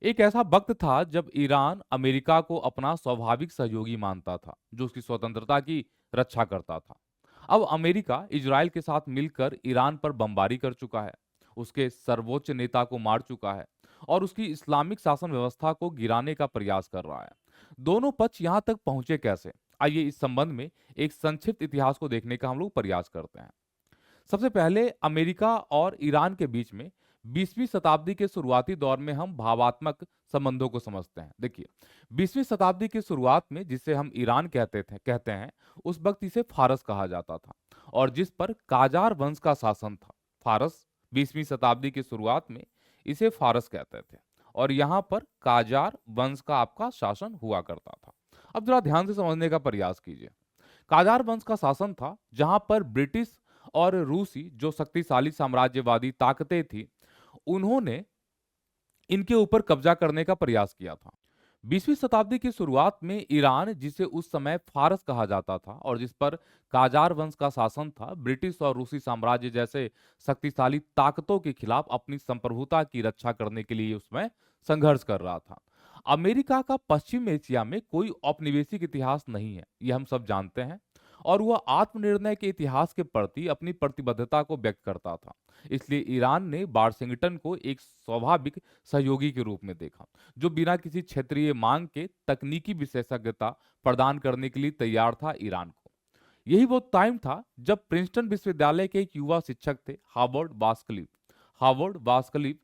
एक ऐसा वक्त था जब ईरान अमेरिका को अपना स्वाभाविक सहयोगी मानता था, जो उसकी स्वतंत्रता की रक्षा करता था। अब अमेरिका इजराइल के साथ मिलकर ईरान पर बमबारी कर चुका है, उसके सर्वोच्च नेता को मार चुका है और उसकी इस्लामिक शासन व्यवस्था को गिराने का प्रयास कर रहा है। दोनों पक्ष यहाँ तक पहुंचे कैसे? आइए इस संबंध में एक संक्षिप्त इतिहास को देखने का हम लोग प्रयास करते हैं। सबसे पहले अमेरिका और ईरान के बीच में 20वीं शताब्दी के शुरुआती दौर में हम भावात्मक संबंधों को समझते हैं। देखिए, 20वीं शताब्दी की शुरुआत में जिसे हम ईरान कहते हैं, उस वक्त इसे फारस कहा जाता था और जिस पर काजार वंश का शासन था। फारस 20वीं शताब्दी की शुरुआत में इसे फारस कहते थे और यहाँ पर काजार वंश का आपका शासन हुआ करता था। अब जरा ध्यान से समझने का प्रयास कीजिए। काजार वंश का शासन था जहां पर ब्रिटिश और रूसी जो शक्तिशाली साम्राज्यवादी ताकतें थी, उन्होंने इनके ऊपर कब्जा करने का प्रयास किया था। 20वीं शताब्दी की शुरुआत में ईरान, जिसे उस समय फारस कहा जाता था और जिस पर काजार वंश का शासन था, ब्रिटिश और रूसी साम्राज्य जैसे शक्तिशाली ताकतों के खिलाफ अपनी संप्रभुता की रक्षा करने के लिए उसमें संघर्ष कर रहा था। अमेरिका का पश्चिम एशिया में कोई औपनिवेशिक इतिहास नहीं है, ये हम सब जानते हैं, और वह आत्मनिर्णय के इतिहास के प्रति अपनी प्रतिबद्धता को व्यक्त करता था। इसलिए ईरान ने वाशिंगटन को एक स्वाभाविक सहयोगी के रूप में देखा, जो बिना किसी क्षेत्रीय मांग के तकनीकी विशेषज्ञता प्रदान करने के लिए तैयार था ईरान को। यही वो टाइम था जब प्रिंसटन विश्वविद्यालय के एक युवा शिक्षक थे, हार्वर्ड वास्कलिफ,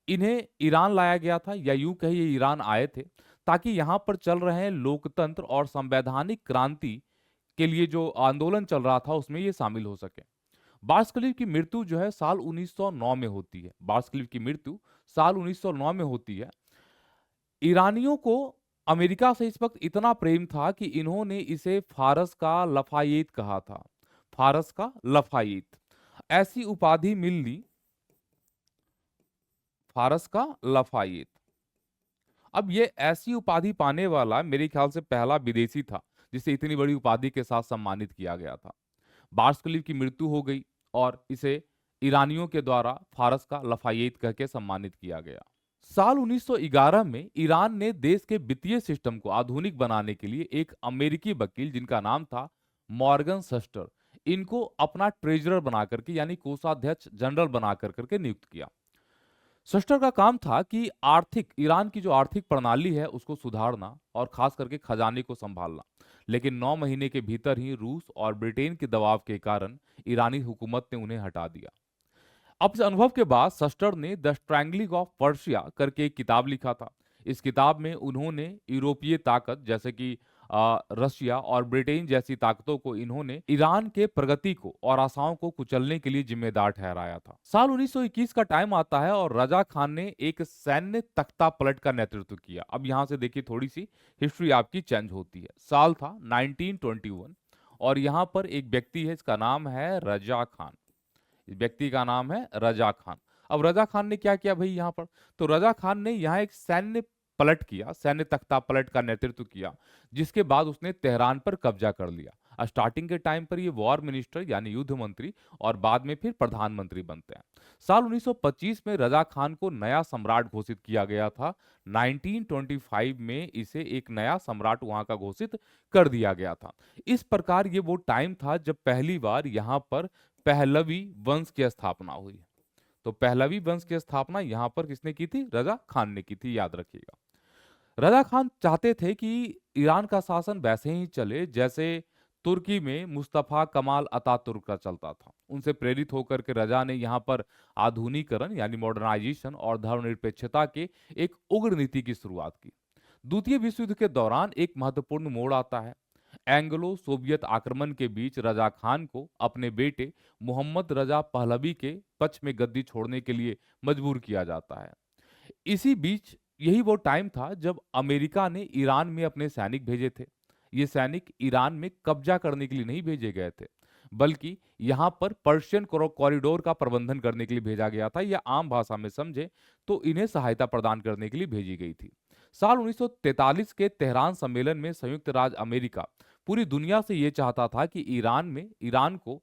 इन्हें ईरान लाया गया था, या यूं कहिए ईरान आए थे, ताकि यहाँ पर चल रहे लोकतंत्र और संवैधानिक क्रांति के लिए जो आंदोलन चल रहा था उसमें ये शामिल हो सके। बार्सक्लिफ की मृत्यु जो है साल 1909 में होती है। बार्सक्लिफ की मृत्यु साल 1909 में होती है। ईरानियों को अमेरिका से इस वक्त इतना प्रेम था कि इन्होंने इसे फारस का लफायेत कहा था। फारस का लफायेत, ऐसी उपाधि मिल ली, फारस का लफायेत। अब ये ऐसी उपाधि पाने वाला मेरे ख्याल से पहला विदेशी था जिसे इतनी बड़ी उपाधि के साथ सम्मानित किया गया था। बार्सक्लिफ की मृत्यु हो गई और इसे ईरानियों के द्वारा फारस का लफायेत कह के सम्मानित किया गया। साल 1911 में ईरान ने देश के वित्तीय सिस्टम को आधुनिक बनाने के लिए एक अमेरिकी वकील, जिनका नाम था मॉर्गन सस्टर, इनको अपना ट्रेजरर बना करके, यानी कोषाध्यक्ष जनरल बना करके नियुक्त किया। सस्टर का काम था कि ईरान की जो आर्थिक प्रणाली है उसको सुधारना और खास करके खजाने को संभालना। लेकिन 9 महीने के भीतर ही रूस और ब्रिटेन के दबाव के कारण ईरानी हुकूमत ने उन्हें हटा दिया। अब इस अनुभव के बाद सस्टर ने द स्ट्रैंगलिंग ऑफ पर्शिया करके एक किताब लिखा था। इस किताब में उन्होंने यूरोपीय ताकत जैसे कि रशिया और ब्रिटेन जैसी ताकतों को इन्होंने ईरान के प्रगति को और आशाओं को कुचलने के लिए जिम्मेदार ठहराया था। साल 1921 का टाइम आता है और रजा खान ने एक सैन्य तख्ता पलट का नेतृत्व किया। अब यहां से देखिए, थोड़ी सी हिस्ट्री आपकी चेंज होती है। साल था 1921 और यहाँ पर एक व्यक्ति है, इसका नाम है रजा खान। इस व्यक्ति का नाम है रजा खान। अब रजा खान ने क्या किया भाई यहाँ पर? तो रजा खान ने यहाँ एक सैन्य पलट किया, सैन्य तख्ता पलट का नेतृत्व किया, जिसके बाद उसने तेहरान पर कब्जा कर लिया। स्टार्टिंग के टाइम पर ये वॉर मिनिस्टर यानी युद्ध मंत्री और बाद में फिर प्रधानमंत्री बनते हैं। साल 1925 में रजा खान को नया सम्राट घोषित किया गया था। 1925 में इसे एक नया सम्राट वहां का घोषित कर दिया गया था। इस प्रकार ये वो टाइम था जब पहली बार यहाँ पर पहलवी वंश की स्थापना हुई। तो पहलवी वंश की स्थापना यहां पर किसने की थी? रजा खान ने की थी, याद रखिएगा। रजा खान चाहते थे कि ईरान का शासन वैसे ही चले जैसे तुर्की में मुस्तफा कमाल अतातुर्क का चलता था। उनसे प्रेरित होकर के रजा ने यहाँ पर आधुनिकरण यानी मॉडर्नाइजेशन और धर्मनिरपेक्षता के एक उग्र नीति की शुरुआत की। द्वितीय विश्व युद्ध के दौरान एक महत्वपूर्ण मोड़ आता है। एंग्लो सोवियत आक्रमण के बीच रजा खान को अपने बेटे मोहम्मद रजा पहलवी के पक्ष में गद्दी छोड़ने के लिए मजबूर किया जाता है। इसी बीच यही वो टाइम था जब अमेरिका ने ईरान में अपने सैनिक भेजे थे। ये सैनिक ईरान में कब्जा करने के लिए नहीं भेजे गए थे, बल्कि यहाँ पर पर्शियन कॉरिडोर का प्रबंधन करने के लिए भेजा गया था, या आम भाषा में समझे तो इन्हें सहायता प्रदान करने के लिए भेजी गई थी। साल 1943 के तेहरान सम्मेलन में संयुक्त राज्य अमेरिका पूरी दुनिया से ये चाहता था कि ईरान को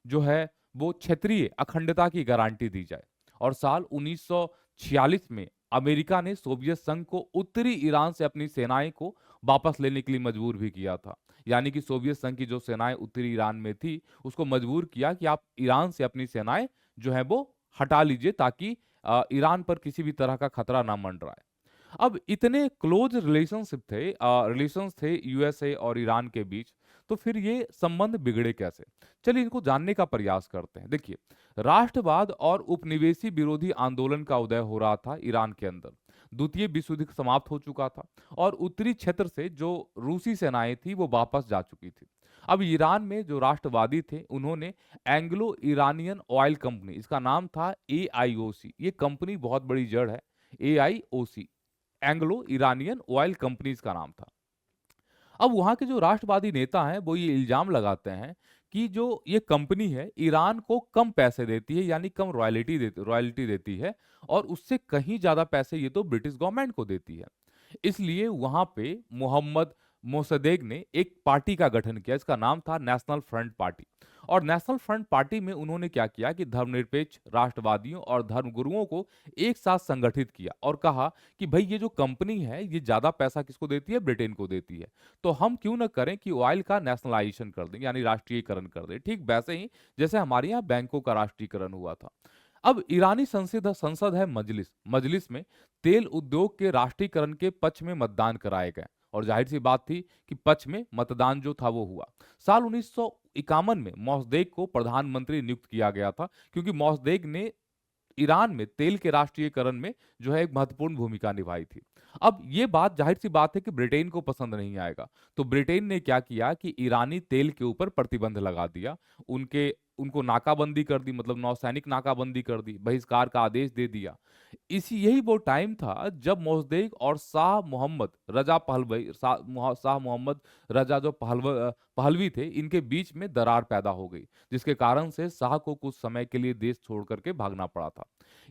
जो है वो क्षेत्रीय अखंडता की गारंटी दी जाए। और साल 1946 में अमेरिका ने सोवियत संघ को उत्तरी ईरान से अपनी सेनाएं को वापस लेने के लिए मजबूर भी किया था। यानी कि सोवियत संघ की जो सेनाएं उत्तरी ईरान में थी, उसको मजबूर किया कि आप ईरान से अपनी सेनाएं जो है वो हटा लीजिए, ताकि ईरान पर किसी भी तरह का खतरा ना मंडराए। अब इतने क्लोज रिलेशंस थे यूएसए और ईरान के बीच, तो फिर ये संबंध बिगड़े कैसे? चलिए इनको जानने का प्रयास करते हैं। देखिए, राष्ट्रवाद और उपनिवेशी विरोधी आंदोलन का उदय हो रहा था ईरान के अंदर। द्वितीय विश्व युद्ध समाप्त हो चुका था और उत्तरी क्षेत्र से जो रूसी सेनाएं थी वो वापस जा चुकी थी। अब ईरान में जो राष्ट्रवादी थे, उन्होंने एंग्लो ईरानियन ऑयल कंपनी, इसका नाम था एआईओसी, ये कंपनी बहुत बड़ी जड़ है, एआईओसी, एंग्लो ईरानियन ऑयल कंपनीज का नाम था। अब वहां के जो राष्ट्रवादी नेता हैं वो ये इल्जाम लगाते हैं कि जो ये कंपनी है ईरान को कम पैसे देती है, यानी कम रॉयल्टी देती है, और उससे कहीं ज्यादा पैसे ये तो ब्रिटिश गवर्नमेंट को देती है। इसलिए वहां पे मोहम्मद मोसद्देक ने एक पार्टी का गठन किया, इसका नाम था नेशनल फ्रंट पार्टी। और नेशनल फ्रंट पार्टी में उन्होंने क्या किया कि धर्मनिरपेक्ष राष्ट्रवादियों और धर्मगुरुओं को एक साथ संगठित किया और कहा कि भाई ये जो कंपनी है ये ज्यादा पैसा किसको देती है? ब्रिटेन को देती है। तो हम क्यों ना करें कि ऑयल का नेशनलाइजेशन कर दें, यानी राष्ट्रीयकरण कर दें, ठीक वैसे ही जैसे हमारे यहाँ बैंकों का राष्ट्रीयकरण हुआ था। अब ईरानी संसद संसद है मजलिस, मजलिस में तेल उद्योग के राष्ट्रीयकरण के पक्ष में मतदान कराए गए, और जाहिर सी बात थी कि पक्ष में मतदान जो था वो हुआ। साल 1951 में मोसद्देक को प्रधानमंत्री नियुक्त किया गया था, क्योंकि मोसद्देक ने ईरान में तेल के राष्ट्रीयकरण में जो है एक महत्वपूर्ण भूमिका निभाई थी। अब ये बात जाहिर सी बात है कि ब्रिटेन को पसंद नहीं आएगा, तो ब्रिटेन ने क्या किया कि ईरानी तेल के ऊपर प्रतिबंध लगा दिया, उनके उनको नाकाबंदी कर दी, मतलब नौसैनिक नाकाबंदी कर दी, बहिष्कार का आदेश दे दिया। इसी यही वो टाइम था जब मोसद्देक और शाह मोहम्मद रजा जो पहलवी थे, इनके बीच में दरार पैदा हो गई, जिसके कारण से शाह को कुछ समय के लिए देश छोड़ करके भागना पड़ा था।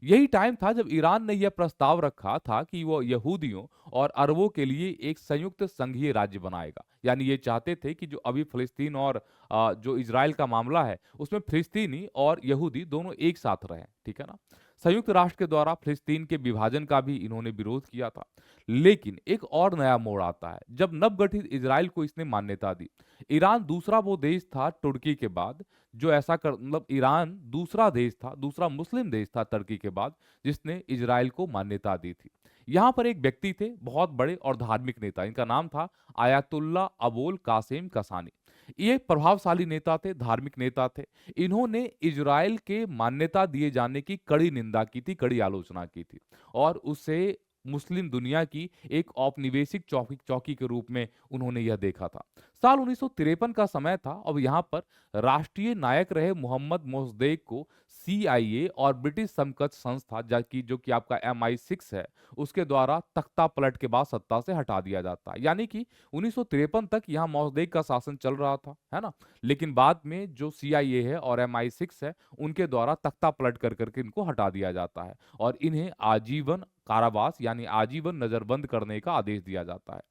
यही टाइम था जब ईरान ने यह प्रस्ताव रखा था कि वो यहूदियों और अरबों के लिए एक संयुक्त संघीय राज्य बनाएगा। यानी ये चाहते थे कि जो अभी फिलिस्तीन और जो इजराइल का मामला है, उसमें फिलिस्तीनी और यहूदी दोनों एक साथ रहें, ठीक है ना। संयुक्त राष्ट्र के द्वारा फिलिस्तीन के विभाजन का भी इन्होंने विरोध किया था। लेकिन एक और नया मोड़ आता है जब नवगठित इजराइल को इसने मान्यता दी। ईरान दूसरा वो देश था तुर्की के बाद जो ऐसा कर मतलब ईरान दूसरा देश था, दूसरा मुस्लिम देश था तुर्की के बाद, जिसने इजराइल को मान्यता दी थी। यहाँ पर एक व्यक्ति थे, बहुत बड़े और धार्मिक नेता, इनका नाम था आयतुल्ला अबोल कासिम कसानी। ये प्रभावशाली नेता थे, धार्मिक नेता थे। इन्होंने इजराइल के मान्यता दिए जाने की कड़ी निंदा की थी, कड़ी आलोचना की थी, और उसे मुस्लिम दुनिया की एक औपनिवेशिक चौकी चौकी के रूप में उन्होंने यह देखा था। साल 1953 का समय था। अब यहाँ पर राष्ट्रीय नायक रहे मोहम्मद मोसद्देक को सीआईए और ब्रिटिश समकक्ष संस्था जो कि आपका MI6 है, उसके द्वारा तख्ता पलट के बाद सत्ता से हटा दिया जाता है। यानी कि 1953 तक यहाँ मोसद्देक का शासन चल रहा था, है ना। लेकिन बाद में जो सीआईए है और MI6 है, उनके द्वारा तख्ता पलट कर करके इनको हटा दिया जाता है और इन्हें आजीवन कारावास यानी आजीवन नजरबंद करने का आदेश दिया जाता है।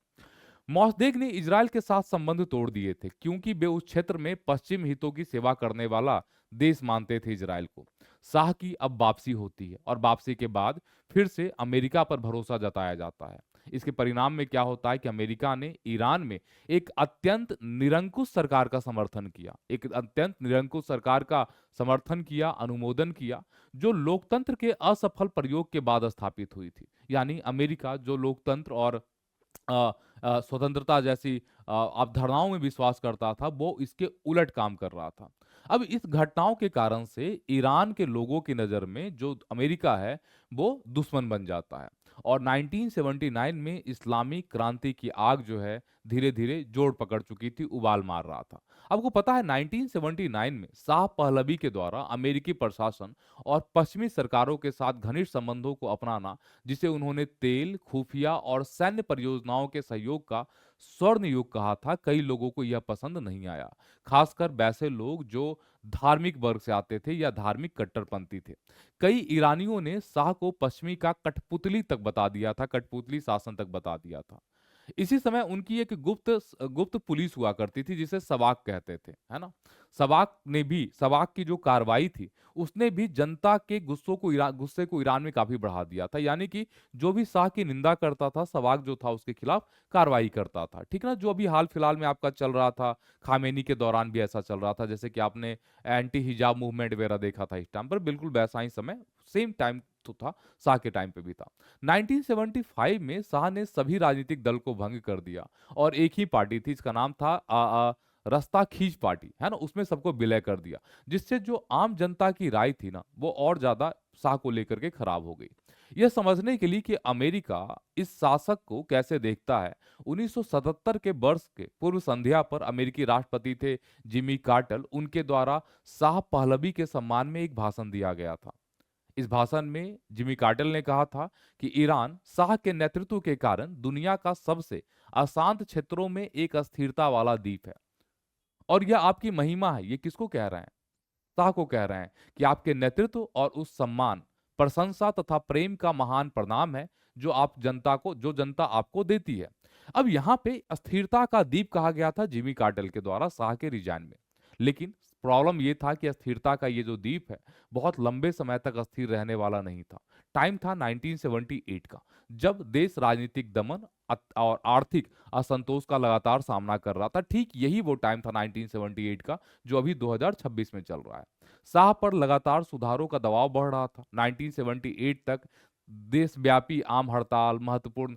मोसद्देक ने इजराइल के साथ संबंध तोड़ दिए थे, क्योंकि वे उस क्षेत्र में पश्चिम हितों की सेवा करने वाला देश मानते थे इजराइल को। शाह की अब वापसी होती है और वापसी के बाद फिर से अमेरिका पर भरोसा जताया जाता है। इसके परिणाम में क्या होता है कि अमेरिका ने ईरान में एक अत्यंत निरंकुश सरकार का समर्थन किया, एक अत्यंत निरंकुश सरकार का समर्थन किया, अनुमोदन किया, जो लोकतंत्र के असफल प्रयोग के बाद स्थापित हुई थी। यानी अमेरिका जो लोकतंत्र और स्वतंत्रता जैसी अवधारणाओं में विश्वास करता था, वो इसके उलट काम कर रहा था। अब इस घटनाओं के कारण से ईरान के लोगों की नज़र में जो अमेरिका है वो दुश्मन बन जाता है, और 1979 में इस्लामी क्रांति की आग जो है धीरे धीरे जोर पकड़ चुकी थी, उबाल मार रहा था। आपको पता है 1979 में शाह पहलवी के द्वारा अमेरिकी प्रशासन और पश्चिमी सरकारों के साथ घनिष्ठ संबंधों को अपनाना, जिसे उन्होंने तेल, खुफिया और सैन्य परियोजनाओं के सहयोग का स्वर्ण युग कहा था, कई लोगों को यह पसंद नहीं आया, खासकर वैसे लोग जो धार्मिक वर्ग से आते थे या धार्मिक कट्टरपंथी थे। कई ईरानियों ने शाह को पश्चिमी का कठपुतली तक बता दिया था, कठपुतली शासन तक बता दिया था। इसी समय उनकी एक गुप्त पुलिस हुआ करती थी जिसे सवाक कहते थे, है ना? सवाक की जो कार्रवाई थी, उसने भी जनता के गुस्से को ईरान में काफ़ी बढ़ा दिया था। यानी कि जो भी शाह की निंदा करता था, सवाक जो था उसके खिलाफ कार्रवाई करता था। ठीक है ना? जो अभी हाल-फिलहाल में आपका चल रहा था, खामेनी के दौरान भी ऐसा चल रहा था, जैसे कि आपने एंटी हिजाब मूवमेंट वगैरह देखा था इस टाइम पर, बिल्कुल वैसा ही समय सेम टाइम तो था, शाह के टाइम पे भी था। 1975 में शाह ने सभी राजनीतिक दल को भंग कर दिया और एक ही पार्टी थी, इसका नाम था रस्ता खींच पार्टी, है ना? उसमें सबको विलय कर दिया, जिससे जो आम जनता की राय थी ना, वो और ज्यादा शाह को लेकर के खराब हो गई। यह समझने के लिए कि अमेरिका इस शासक को कैसे देखता है, 1977 के वर्ष के पूर्व संध्या पर अमेरिकी राष्ट्रपति थे जिमी कार्टर, उनके द्वारा शाह पहलवी के सम्मान में एक भाषण दिया गया था। इस भाषण में जिमी कार्टर ने कहा था कि ईरान शाह के नेतृत्व के कारण दुनिया का सबसे अशांत क्षेत्रों में एक अस्थिरता वाला द्वीप है और यह आपकी महिमा है। ये किसको कह रहे हैं? शाह को कह रहे हैं कि आपके नेतृत्व और उस सम्मान, प्रशंसा तथा प्रेम का महान परिणाम है जो जनता आपको देती है। अब यहाँ पे अस्थिरता का द्वीप कहा गया था जिमी कार्टर के द्वारा शाह के रिजाइन में, लेकिन प्रॉब्लम ये था कि अस्थिरता का ये जो द्वीप है, बहुत लंबे समय तक अस्थिर रहने वाला नहीं था। टाइम था 1978 का, जब देश राजनीतिक दमन और आर्थिक असंतोष का लगातार सामना कर रहा था। ठीक यही वो टाइम था 1978 का, जो अभी 2026 में चल रहा है। शाह पर लगातार सुधारों का दबाव बढ़ रहा था। 1978 तक देशव्यापी आम हड़ताल, महत्वपूर्ण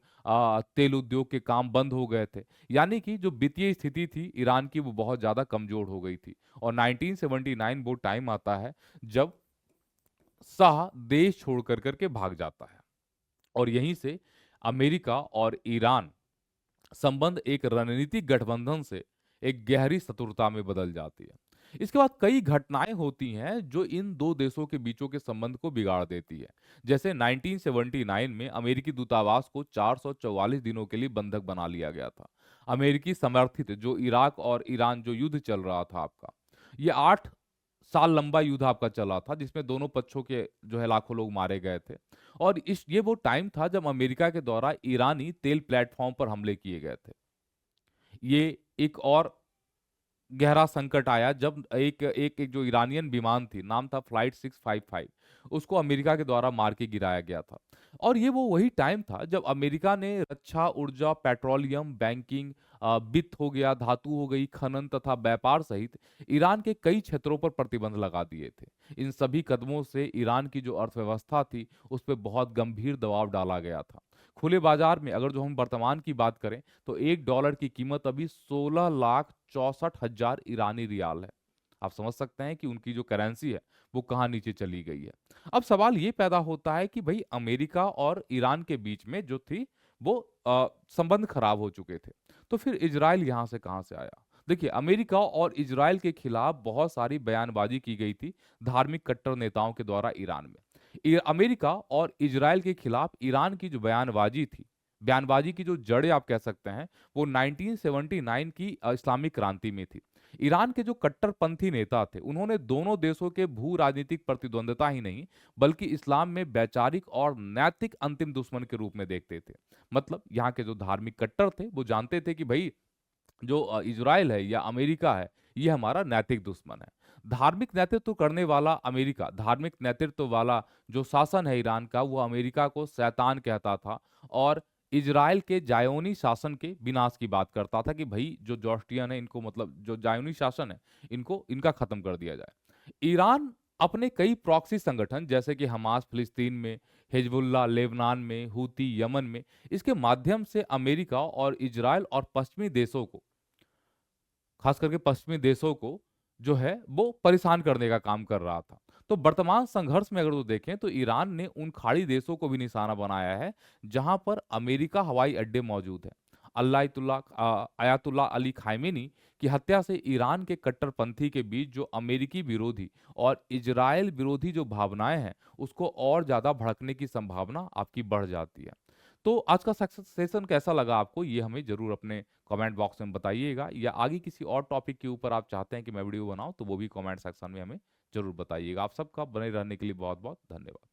तेल उद्योग के काम बंद हो गए थे। यानी कि जो वित्तीय स्थिति थी ईरान की, वो बहुत ज्यादा कमजोर हो गई थी। और 1979 वो टाइम आता है जब शाह देश छोड़ करके भाग जाता है और यहीं से अमेरिका और ईरान संबंध एक रणनीतिक गठबंधन से एक गहरी शत्रुता में बदल जाती है। इसके बाद कई घटनाएं होती हैं जो इन दो देशों के बीचों के संबंध को बिगाड़ देती है। जैसे 1979 में अमेरिकी दूतावास को 444 दिनों के लिए बंधक बना लिया गया था। अमेरिकी समर्थित जो इराक और ईरान जो युद्ध चल रहा था आपका, ये 8 साल लंबा युद्ध आपका चला था, जिसमें दोनों पक्षों के जो है लाखों लोग मारे गए थे। और इस ये वो टाइम था जब अमेरिका के द्वारा ईरानी तेल प्लेटफॉर्म पर हमले किए गए थे। ये एक और गहरा संकट आया जब एक जो ईरानियन विमान थी, नाम था फ्लाइट 655, उसको अमेरिका के द्वारा मार के गिराया गया था। और ये वो वही टाइम था जब अमेरिका ने रक्षा, ऊर्जा, पेट्रोलियम, बैंकिंग, वित्त हो गया, धातु हो गई, खनन तथा व्यापार सहित ईरान के कई क्षेत्रों पर प्रतिबंध लगा दिए थे। इन सभी कदमों से ईरान की जो अर्थव्यवस्था थी उस पर बहुत गंभीर दबाव डाला गया था। खुले बाजार में अगर जो हम वर्तमान की बात करें तो $1 की कीमत अभी 16,64,000 ईरानी रियाल है। आप समझ सकते हैं कि उनकी जो करेंसी है वो कहाँ नीचे चली गई है। अब सवाल ये पैदा होता है कि भाई अमेरिका और ईरान के बीच में जो थी वो संबंध खराब हो चुके थे, तो फिर इजराइल यहाँ से कहाँ से आया? देखिए, अमेरिका और इजराइल के खिलाफ बहुत सारी बयानबाजी की गई थी धार्मिक कट्टर नेताओं के द्वारा ईरान में। अमेरिका और इजराइल के खिलाफ ईरान की जो बयानबाजी थी, बयानबाजी की जो जड़ें आप कह सकते हैं, वो 1979 की इस्लामिक क्रांति में थी। ईरान के जो कट्टरपंथी नेता थे, उन्होंने दोनों देशों के भू राजनीतिक प्रतिद्वंद्विता ही नहीं, बल्कि इस्लाम में वैचारिक और नैतिक अंतिम दुश्मन के रूप में देखते थे। मतलब यहाँ के जो धार्मिक कट्टर थे, वो जानते थे कि भाई जो इजराइल है या अमेरिका है, ये हमारा नैतिक दुश्मन है। धार्मिक नेतृत्व करने वाला अमेरिका, धार्मिक नेतृत्व वाला जो शासन है ईरान का, वो अमेरिका को शैतान कहता था और इजराइल के जायोनी शासन के विनाश की बात करता था कि भाई जो जॉर्स्टियन है, इनको मतलब जो जायोनी शासन है, इनको इनका खत्म कर दिया जाए। ईरान अपने कई प्रॉक्सी संगठन जैसे कि हमास फिलिस्तीन में, हिजबुल्लाह लेबनान में, हूती यमन में, इसके माध्यम से अमेरिका और इजराइल और पश्चिमी देशों को, खास करके पश्चिमी देशों को जो है वो परेशान करने का काम कर रहा था। तो वर्तमान संघर्ष में अगर तो देखें तो ईरान ने उन खाड़ी देशों को भी निशाना बनाया है जहां पर अमेरिका हवाई अड्डे मौजूद है। आयतुल्ला अली खामेनी की हत्या से ईरान के कट्टरपंथी के बीच जो अमेरिकी विरोधी और इजराइल विरोधी जो भावनाएं हैं, उसको और ज्यादा भड़कने की संभावना आपकी बढ़ जाती है। तो आज का सेशन कैसा लगा आपको, ये हमें जरूर अपने कमेंट बॉक्स में बताइएगा, या आगे किसी और टॉपिक के ऊपर आप चाहते हैं कि मैं वीडियो बनाऊं तो वो भी कमेंट सेक्शन में हमें जरूर बताइएगा। आप सबका बने रहने के लिए बहुत बहुत धन्यवाद।